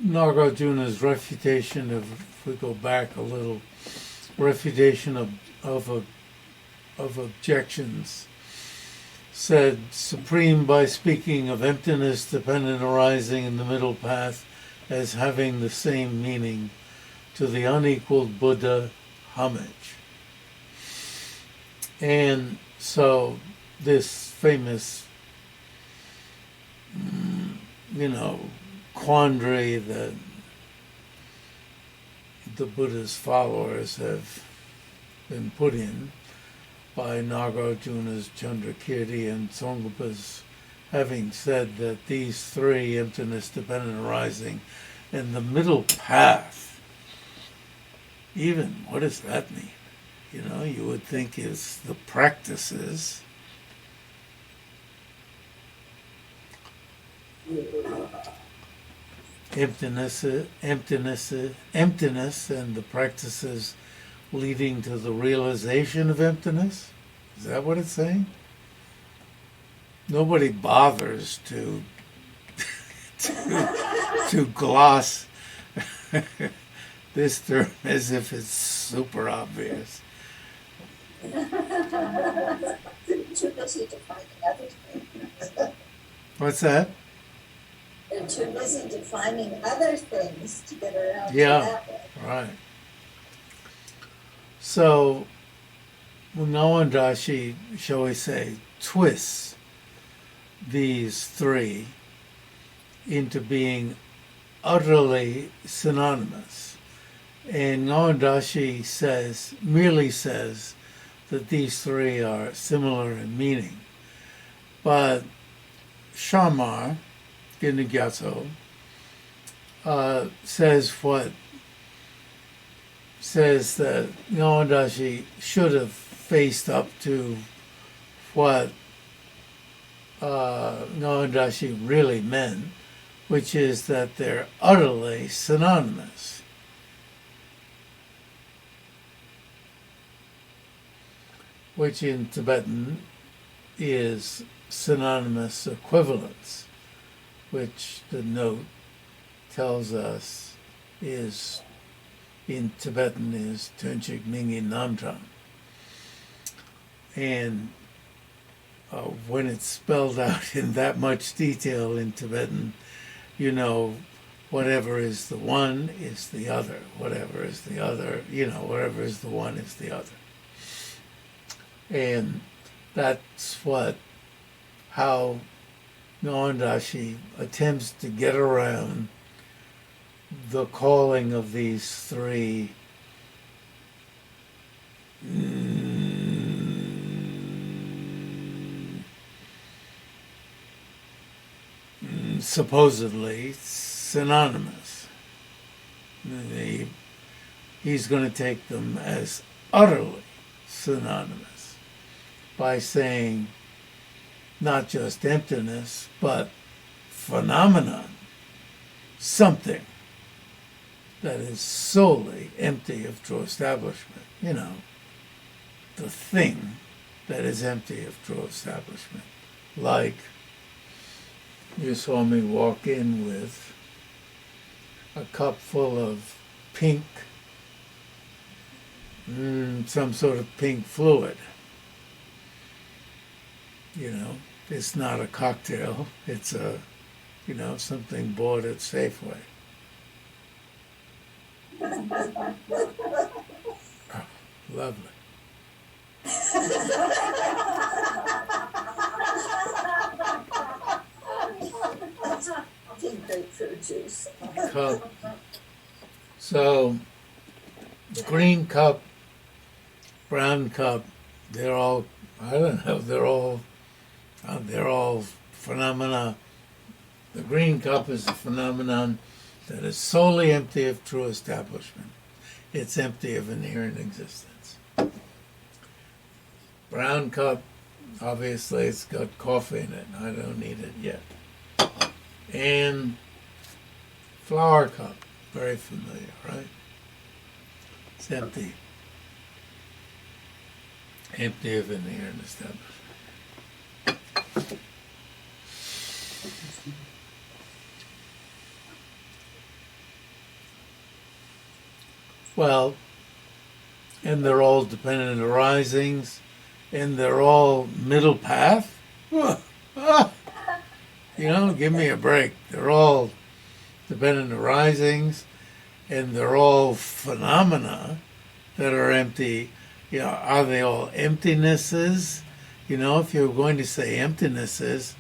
Nāgārjuna's refutation of, if we go back a little, refutation of objections, said, supreme by speaking of emptiness, dependent arising in the middle path as having the same meaning to the unequalled Buddha, homage. And so this famous, quandary that the Buddha's followers have been put in by Nāgārjuna's Chandrakirti and Tsongkhapa's having said that these three, emptiness, dependent arising, and the middle path, even, what does that mean? You would think is the practices. Emptiness, and the practices leading to the realization of emptiness? Is that what it's saying? Nobody bothers to gloss this term as if it's super obvious. They're too busy defining other things. What's that? They're too busy defining other things to get around to Yeah, that way. right. So, Ngag-wang-tra-shi, shall we say, twists these three into being utterly synonymous. And Ngag-wang-tra-shi merely says that these three are similar in meaning. But Zha-mar, in the Gyatso, says that Ngag-wang-tra-shi should have faced up to what Ngag-wang-tra-shi really meant, which is that they're utterly synonymous. Which in Tibetan is synonymous equivalence, which the note tells us is, in Tibetan, is Tönchik Mingi Namtram. And when it's spelled out in that much detail in Tibetan, whatever is the one is the other. Whatever is the other, whatever is the one is the other. And that's how Ngag-wang-tra-shi attempts to get around the calling of these three supposedly synonymous. He's going to take them as utterly synonymous by saying not just emptiness, but phenomenon, something that is solely empty of true establishment. The thing that is empty of true establishment. Like you saw me walk in with a cup full of pink, some sort of pink fluid. It's not a cocktail. It's something bought at Safeway. Oh, lovely. Pink grapefruit juice. Cup. So, green cup, brown cup, they're all, I don't know, they're all phenomena. The green cup is a phenomenon that is solely empty of true establishment. It's empty of inherent existence. Brown cup, obviously it's got coffee in it. I don't need it yet. And flower cup, very familiar, right? It's empty. Empty of inherent establishment. Well, and they're all dependent arisings, and they're all middle path? Give me a break. They're all dependent arisings, and they're all phenomena that are empty. Are they all emptinesses? If you're going to say emptinesses,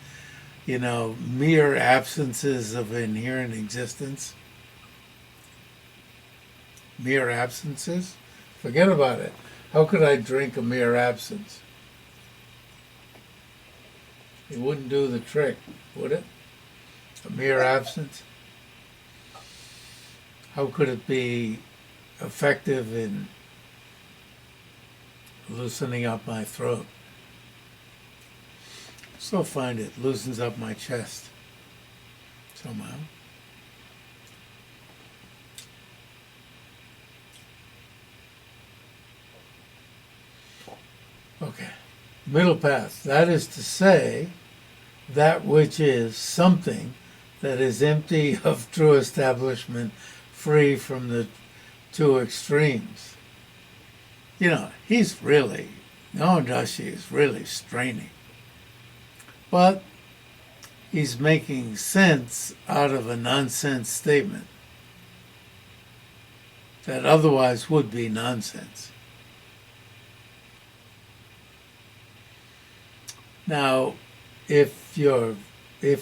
mere absences of inherent existence, mere absences, forget about it. How could I drink a mere absence? It wouldn't do the trick, would it? A mere absence? How could it be effective in loosening up my throat? Still find it loosens up my chest somehow. Okay. Middle path. That is to say, that which is something that is empty of true establishment, free from the two extremes. Ngag-wang-tra-shi is really straining. But he's making sense out of a nonsense statement that otherwise would be nonsense. Now, if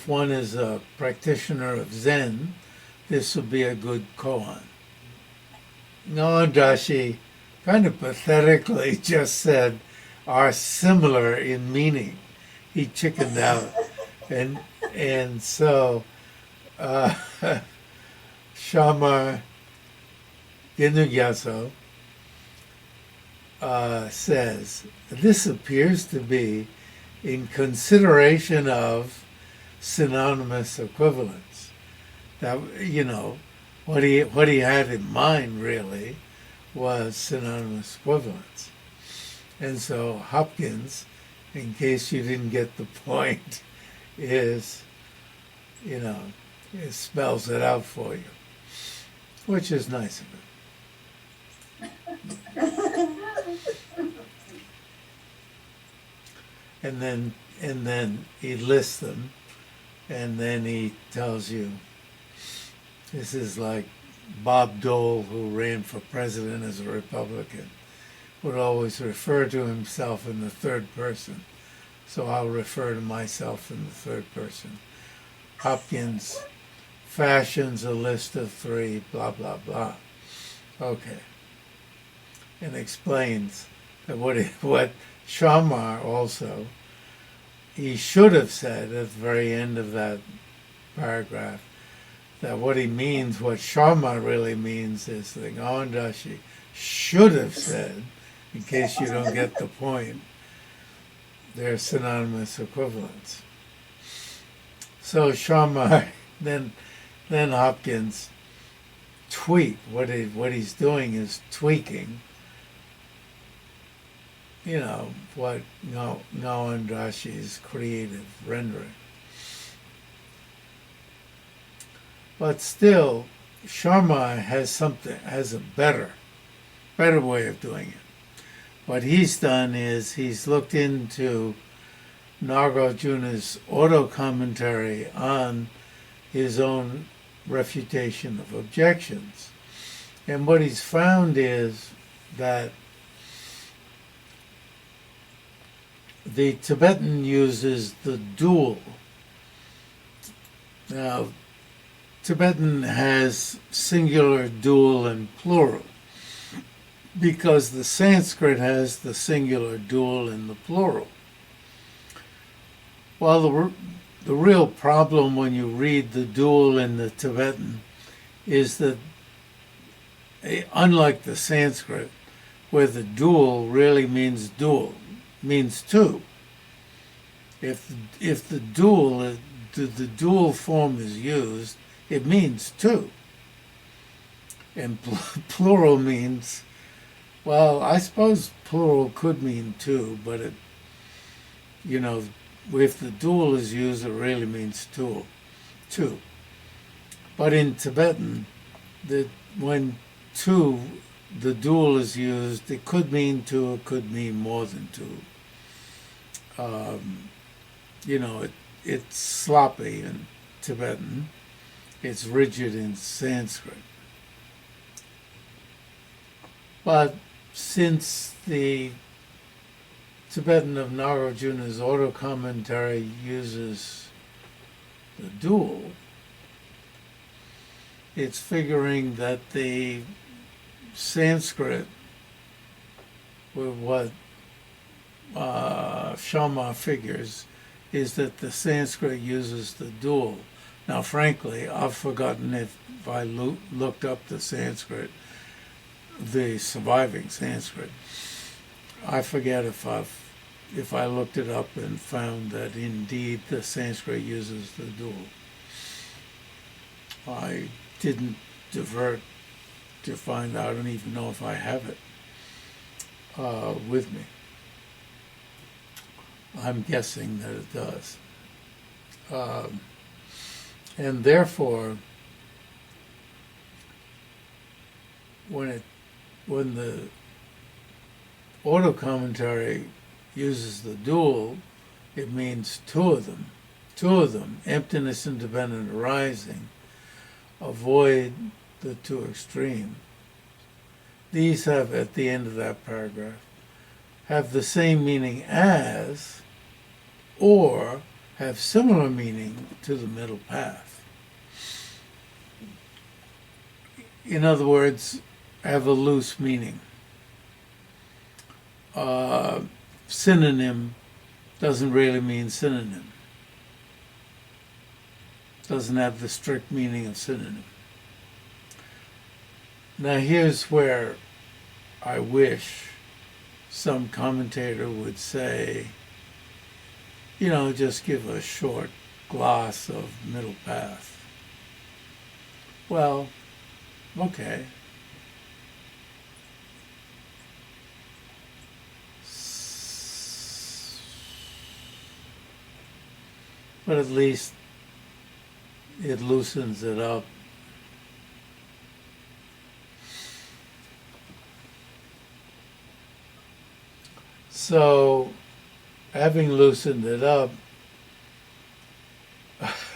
one is a practitioner of Zen, this would be a good koan. Ngag-wang-tra-shi kind of pathetically just said, are similar in meaning. He chickened out. And so Zha-mar says, this appears to be in consideration of synonymous equivalence. That, what he had in mind really was synonymous equivalence. And so Hopkins, in case you didn't get the point, it spells it out for you, which is nice of it. And then he lists them, and then he tells you, this is like Bob Dole, who ran for president as a Republican, would always refer to himself in the third person. So I'll refer to myself in the third person. Hopkins fashions a list of 3, blah, blah, blah. Okay. And explains that what Zha-mar also, he should have said at the very end of that paragraph, that what he means, what Zha-mar really means is that Ngag-wang-tra-shi should have said, in case you don't get the point, they're synonymous equivalents. So Zha-mar, then Hopkins what he's doing is tweaking, what Ngag-wang-tra-shi's creative rendering. But still, Zha-mar has a better way of doing it. What he's done is he's looked into Nāgārjuna's auto-commentary on his own refutation of objections. And what he's found is that the Tibetan uses the dual. Now, Tibetan has singular, dual, and plural, because the Sanskrit has the singular, dual, and the plural. Well, the real problem when you read the dual in the Tibetan is that, unlike the Sanskrit, where the dual really means dual, means two. If the dual form is used, it means two. And plural means, well, I suppose plural could mean two, but if the dual is used, it really means two. But in Tibetan, when two the dual is used, it could mean two, it could mean more than two. It's sloppy in Tibetan, it's rigid in Sanskrit. But since the Tibetan of Nāgārjuna's auto-commentary uses the dual, it's figuring that the Sanskrit, with what Zha-mar figures, is that the Sanskrit uses the dual. Now, frankly, I've forgotten if I looked up the Sanskrit, the surviving Sanskrit. I forget if I looked it up and found that indeed the Sanskrit uses the dual. I didn't divert to find out. I don't even know if I have it with me. I'm guessing that it does. And therefore, when the auto-commentary uses the dual, it means two of them. Two of them, emptiness and dependent arising, avoid the two extremes. These have, at the end of that paragraph, have the same meaning as, or have similar meaning to the middle path. In other words, have a loose meaning. Synonym doesn't really mean synonym. Doesn't have the strict meaning of synonym. Now here's where I wish some commentator would say, just give a short gloss of middle path. Well, okay. But at least it loosens it up. So, having loosened it up,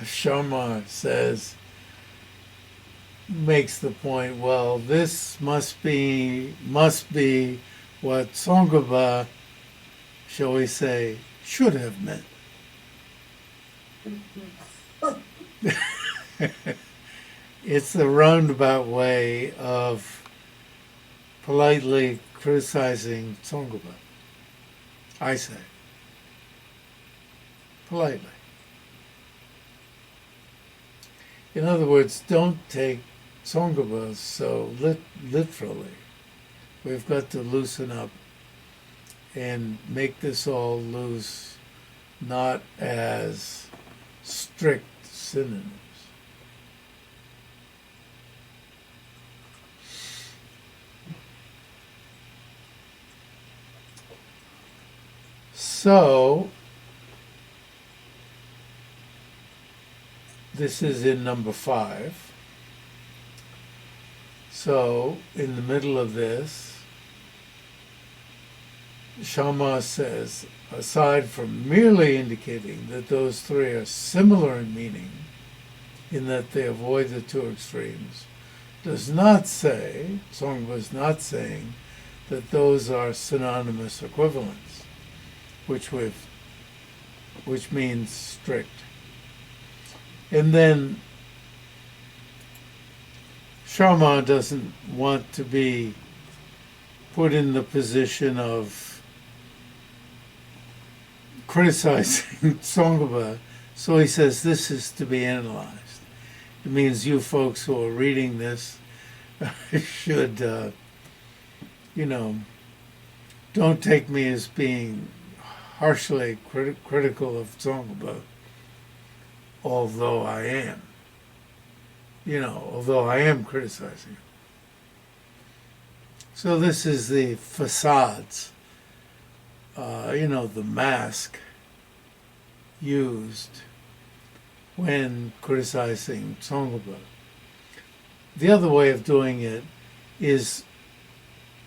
Zha-mar makes the point, well, this must be what Tsongkhapa, shall we say, should have meant. It's the roundabout way of politely criticizing Tsongkhapa, I say. Politely. In other words, don't take Tsongkhapa so literally. We've got to loosen up and make this all loose, not as strict synonyms. So, this is in number 5. So, in the middle of this, Zha-mar says, aside from merely indicating that those three are similar in meaning, in that they avoid the two extremes, does not say, Tsongkhapa is not saying, that those are synonymous equivalents, which means strict. And then Zha-mar doesn't want to be put in the position of criticizing Tsongkhapa, so he says this is to be analyzed. It means you folks who are reading this should, don't take me as being harshly critical of Tsongkhapa, although I am. Although I am criticizing him. So this is the facades, the mask used when criticizing Tsongkhapa. The other way of doing it is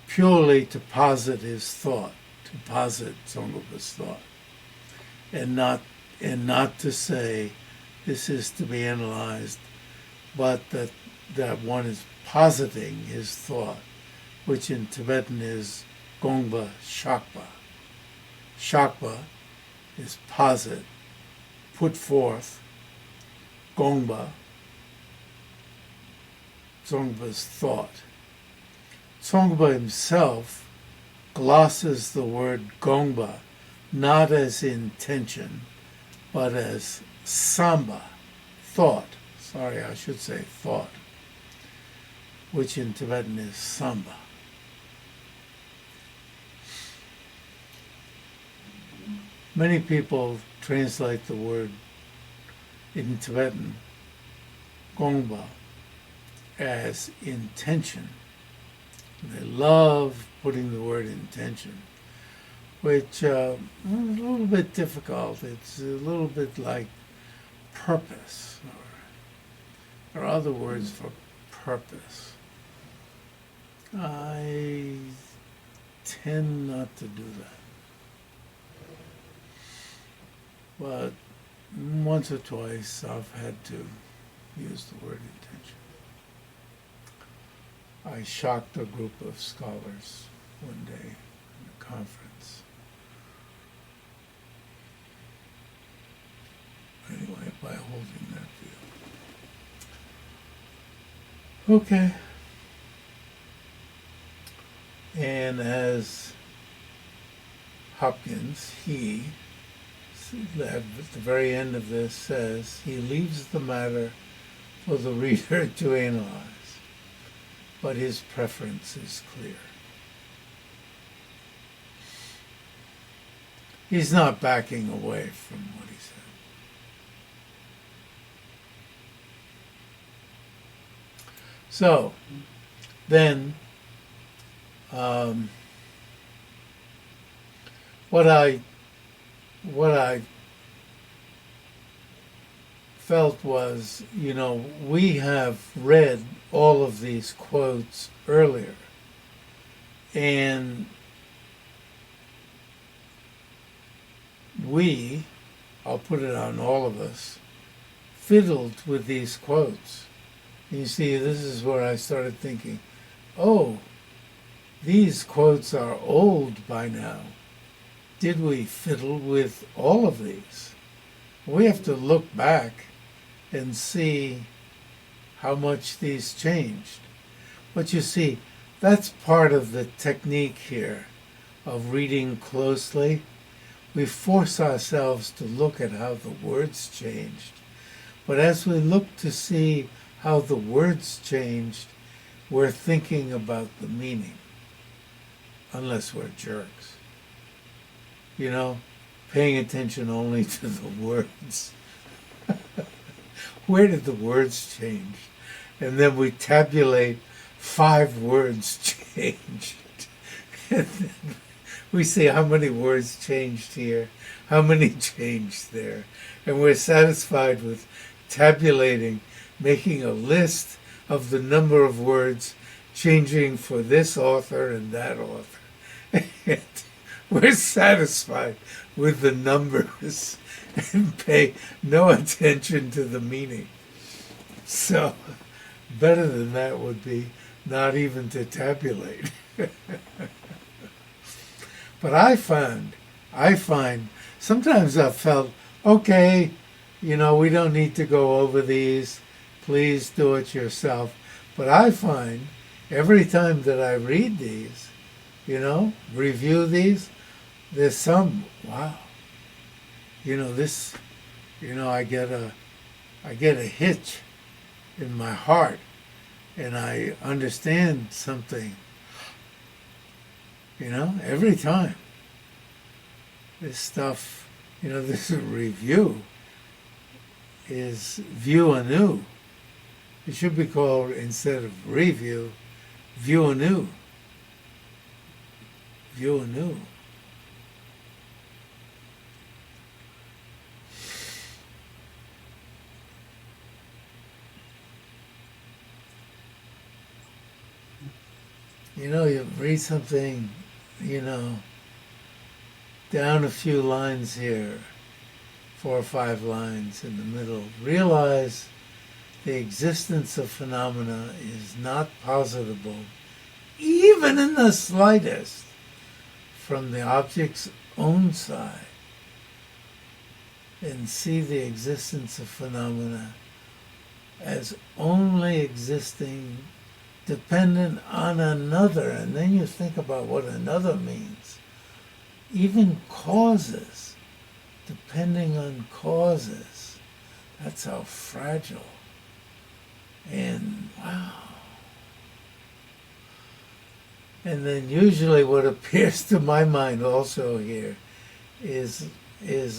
purely to posit his thought, to posit Tsongkhapa's thought, and not to say this is to be analyzed, but that one is positing his thought, which in Tibetan is Gongpa Shakpa. Shakpa is posit, put forth. Gongpa, Tsongkhapa's thought. Tsongkapa himself glosses the word Gongpa not as intention, but as samba, thought. Sorry, I should say thought, which in Tibetan is samba. Many people translate the word in Tibetan, Gongpa, as intention. They love putting the word intention, which is a little bit difficult. It's a little bit like purpose, or there are other words for purpose. I tend not to do that. But once or twice I've had to use the word intention. I shocked a group of scholars one day in a conference. Anyway, by holding that view. Okay. And as Hopkins, at the very end of this says, he leaves the matter for the reader to analyze, but his preference is clear. He's not backing away from what he said. So, then, what I felt was, we have read all of these quotes earlier, and I'll put it on all of us, fiddled with these quotes. You see, this is where I started thinking, oh, these quotes are old by now. Did we fiddle with all of these? We have to look back and see how much these changed. But you see, that's part of the technique here of reading closely. We force ourselves to look at how the words changed. But as we look to see how the words changed, we're thinking about the meaning, unless we're jerks. Paying attention only to the words. Where did the words change? And then we tabulate 5 words changed. And then we see how many words changed here, how many changed there. And we're satisfied with tabulating, making a list of the number of words changing for this author and that author. And we're satisfied with the numbers and pay no attention to the meaning. So, better than that would be not even to tabulate. But I find, sometimes I've felt, okay, we don't need to go over these, please do it yourself. But I find, every time that I read these, review these, there's some, wow, I get a hitch in my heart, and I understand something, every time. This stuff, this review is view anew. It should be called, instead of review, view anew. View anew. You read something, you know, down a few lines here, 4 or 5 lines in the middle, realize the existence of phenomena is not positable, even in the slightest, from the object's own side, and see the existence of phenomena as only existing dependent on another. And then you think about what another means. Even causes, depending on causes. That's how fragile. And wow. And then usually what appears to my mind also here is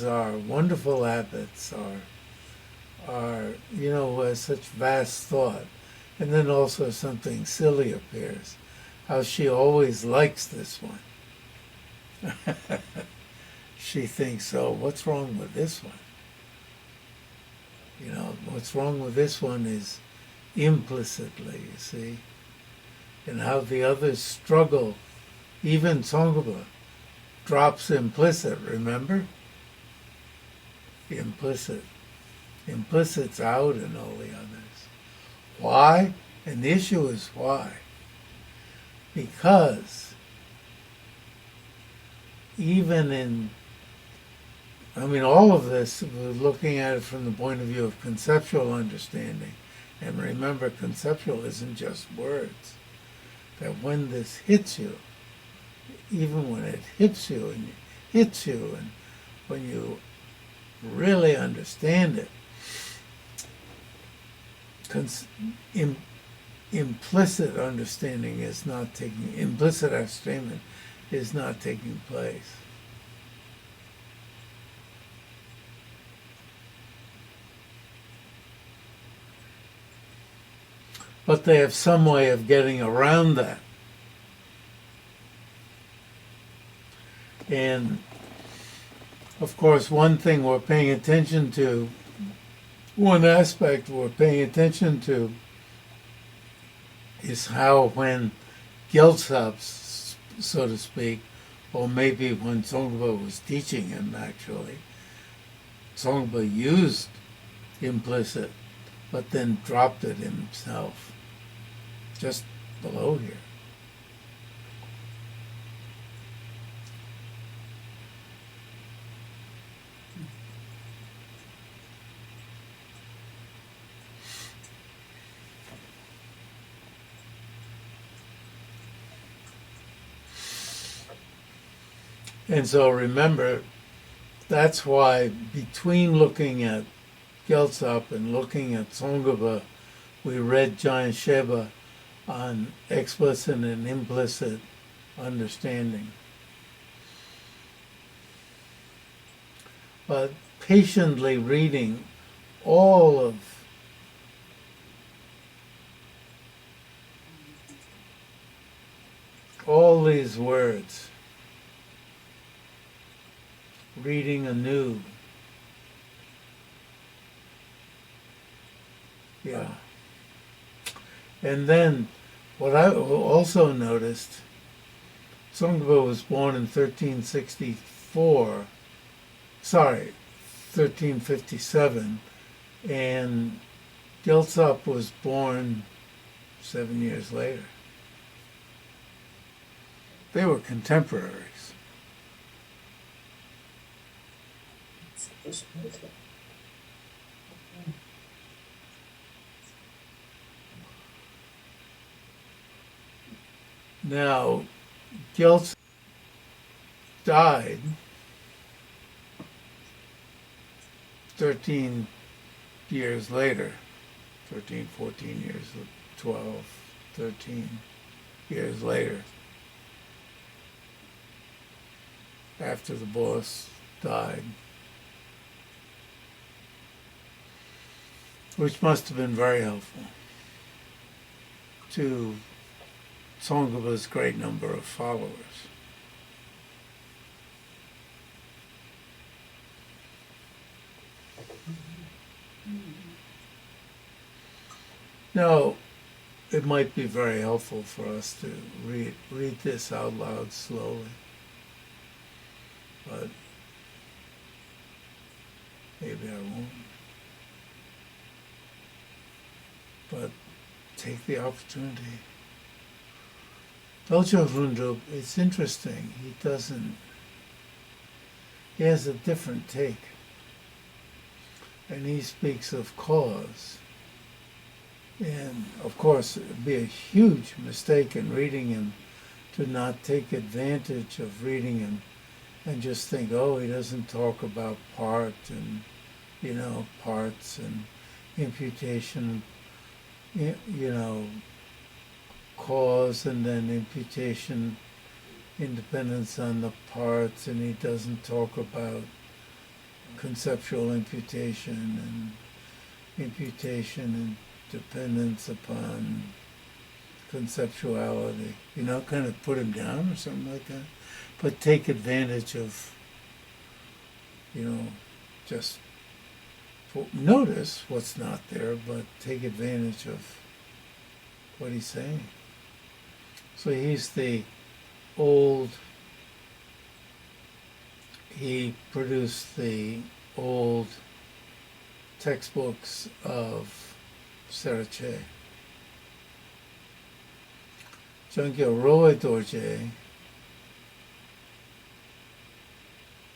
our wonderful habits, our who has such vast thought. And then also something silly appears. How she always likes this one. She thinks, oh, what's wrong with this one? What's wrong with this one is implicitly, you see. And how the others struggle. Even Tsongkhapa drops implicit, remember? Implicit. Implicit's out in all the others. Why? And the issue is why. Because even in, all of this, we're looking at it from the point of view of conceptual understanding. And remember, conceptual isn't just words. That when this hits you, even when it hits you, and when you really understand it, implicit understanding is not taking, implicit understanding is not taking place. But they have some way of getting around that. And of course, one thing we're paying attention to, one aspect we're paying attention to, is how when Gyaltsaps, so to speak, or maybe when Tsongkhapa was teaching him actually, Tsongkhapa used implicit, but then dropped it himself, just below here. And so remember, that's why between looking at Gyaltsap and looking at Tsongkhapa, we read Giant Sheba on explicit and implicit understanding. But patiently reading all these words, reading anew. Yeah. And then what I also noticed, Tsongkhapa was born in 1357, and Gyaltsap was born 7 years later. They were contemporaries. Now, Gyaltsap died 13 years later, 13, 14 years, 12, 13 years later, after the boss died, which must have been very helpful to Tsongkhapa's great number of followers. Now, it might be very helpful for us to read this out loud slowly. But maybe I won't. But take the opportunity. Ngag-wang-tra-shi, it's interesting. He has a different take. And he speaks of cause. And of course, it would be a huge mistake in reading him to not take advantage of reading him and just think, oh, he doesn't talk about parts and imputation, cause and then imputation, independence on the parts, and he doesn't talk about conceptual imputation and imputation and dependence upon conceptuality, kind of put him down or something like that. But take advantage of, just notice what's not there, but take advantage of what he's saying. So he produced the old textbooks of Serache. Jangyo Roe Dorje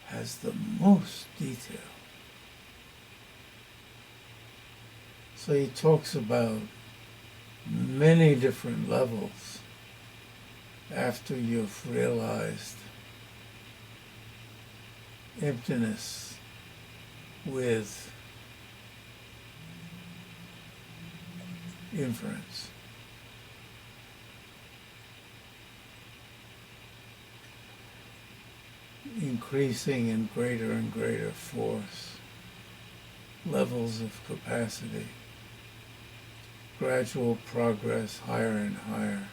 has the most detail. So he talks about many different levels after you've realized emptiness with inference. Increasing in greater and greater force, levels of capacity, gradual progress higher and higher.